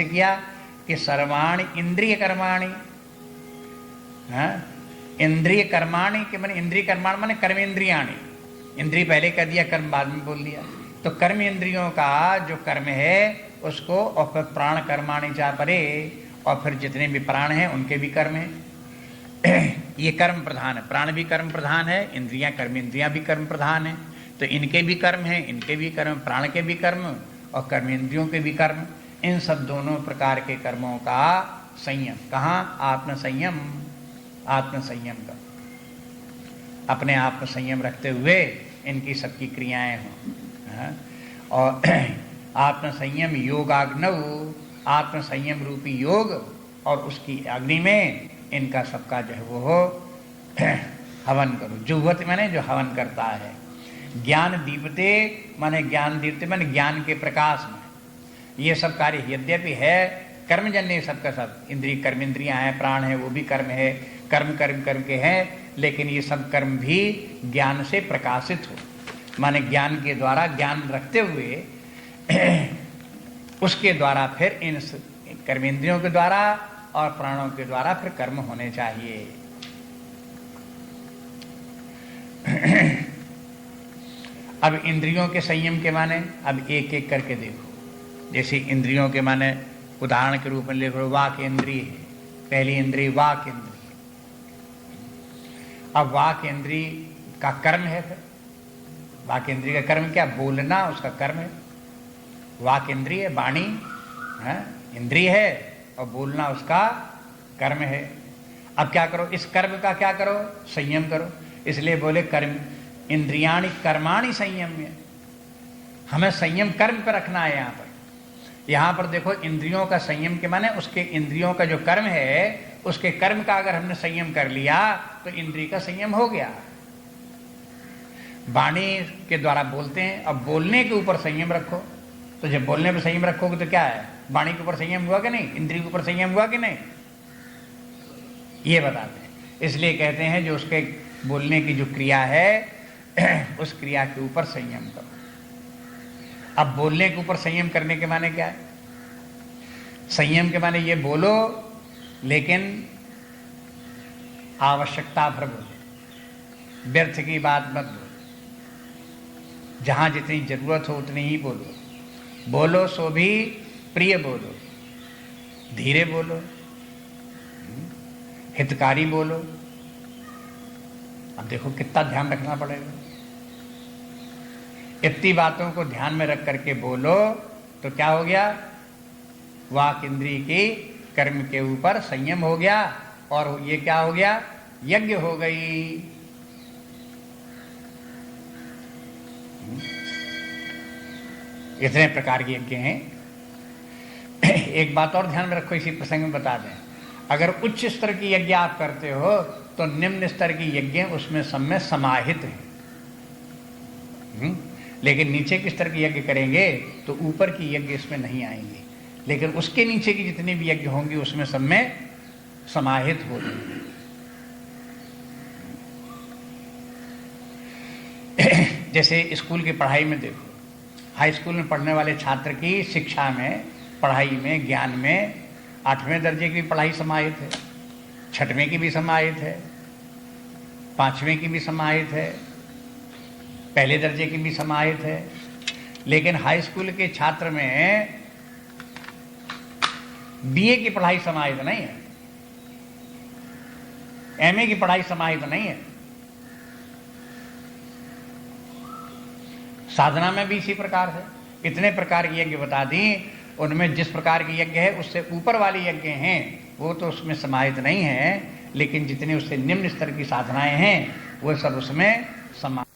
किया कि सर्वाणि इंद्रिय कर्माणि, इंद्रिय कर्माणि के माने इंद्रिय कर्माण माने कर्मेंद्रियाणि, इंद्रिय पहले कह दिया, कर्म बाद में बोल दिया। तो कर्म इंद्रियों का जो कर्म है उसको, और फिर प्राण कर्माणि चा परे, और फिर जितने भी प्राण हैं उनके भी कर्म है। ये कर्म प्रधान है, प्राण भी कर्म प्रधान है, इंद्रियां कर्मेंद्रियां भी कर्म प्रधान है। तो इनके भी कर्म है, इनके भी कर्म, प्राण के भी कर्म और कर्मेंद्रियों के भी कर्म, इन सब दोनों प्रकार के कर्मों का संयम। कहाँ? आत्म संयम, आत्म संयम का, अपने आप में संयम रखते हुए इनकी सबकी क्रियाएं हों। और आत्म संयम योगाग्नव, आत्म संयम रूपी योग और उसकी अग्नि में इनका सबका जो है वो हो हवन करो। जुहवत माने जो हवन करता है। ज्ञान दीपते माने ज्ञान दीपते माने ज्ञान के प्रकाश में ये सब कार्य यद्यपि है कर्मजन्य, सबका सब इंद्रिय कर्मेंद्रियां हैं, प्राण है, वो भी कर्म है, कर्म कर्म कर्म के हैं, लेकिन ये सब कर्म भी ज्ञान से प्रकाशित हो, माने ज्ञान के द्वारा, ज्ञान रखते हुए उसके द्वारा फिर इन कर्मेंद्रियों के द्वारा और प्राणों के द्वारा फिर कर्म होने चाहिए। अब इंद्रियों के संयम के माने अब एक एक करके देखो। जैसे इंद्रियों के माने उदाहरण के रूप में ले लो, वाक इंद्रिय है, पहली इंद्रिय वाक इंद्रिय। अब वाक इंद्रिय का कर्म है, फिर वाक इंद्रिय का कर्म क्या? बोलना उसका कर्म है। वाक इंद्रिय वाणी इंद्रिय है और बोलना उसका कर्म है। अब क्या करो? इस कर्म का क्या करो? संयम करो। इसलिए बोले कर्म इंद्रियाणि कर्माणि संयम्य, हमें संयम कर्म पर रखना है। यहाँ पर देखो, इंद्रियों का संयम के माने उसके इंद्रियों का जो कर्म है उसके कर्म का अगर हमने संयम कर लिया तो इंद्रिय का संयम हो गया। वाणी के द्वारा बोलते हैं, अब बोलने के ऊपर संयम रखो। तो जब बोलने पर संयम रखोगे तो क्या है? वाणी के ऊपर संयम हुआ कि नहीं? इंद्रिय के ऊपर संयम हुआ कि नहीं? ये बताते हैं। इसलिए कहते हैं जो उसके बोलने की जो क्रिया है उस क्रिया के ऊपर संयम करो। अब बोलने के ऊपर संयम करने के माने क्या है? संयम के माने ये बोलो लेकिन आवश्यकता भर बोलो, व्यर्थ की बात मत बोलो, जहां जितनी जरूरत हो उतनी ही बोलो। बोलो सो भी प्रिय बोलो, धीरे बोलो, हितकारी बोलो। अब देखो कितना ध्यान रखना पड़ेगा। इतनी बातों को ध्यान में रख करके बोलो तो क्या हो गया? वाक इंद्रिय की कर्म के ऊपर संयम हो गया और ये क्या हो गया? यज्ञ हो गई। इतने प्रकार के यज्ञ हैं। एक बात और ध्यान में रखो, इसी प्रसंग में बता दें, अगर उच्च स्तर की यज्ञ आप करते हो तो निम्न स्तर की यज्ञ उसमें सब में समाहित है। लेकिन नीचे के स्तर की यज्ञ करेंगे तो ऊपर की यज्ञ इसमें नहीं आएंगे, लेकिन उसके नीचे की जितनी भी यज्ञ होंगी उसमें सब में समाहित हो जाएंगे। जैसे स्कूल की पढ़ाई में देखो, हाई स्कूल में पढ़ने वाले छात्र की शिक्षा में, पढ़ाई में, ज्ञान में 8वें दर्जे की पढ़ाई समाहित है, 6वें की भी समाहित है, 5वें की भी समाहित है, पहले दर्जे की भी समाहित है। लेकिन हाई स्कूल के छात्र में बीए की पढ़ाई समाहित नहीं है, एमए की पढ़ाई समाहित नहीं है। साधना में भी इसी प्रकार है। इतने प्रकार की यज्ञ बता दी, उनमें जिस प्रकार की यज्ञ है उससे ऊपर वाली यज्ञ हैं वो तो उसमें समाहित नहीं है, लेकिन जितने उससे निम्न स्तर की साधनाएं हैं वो सब उसमें समाहित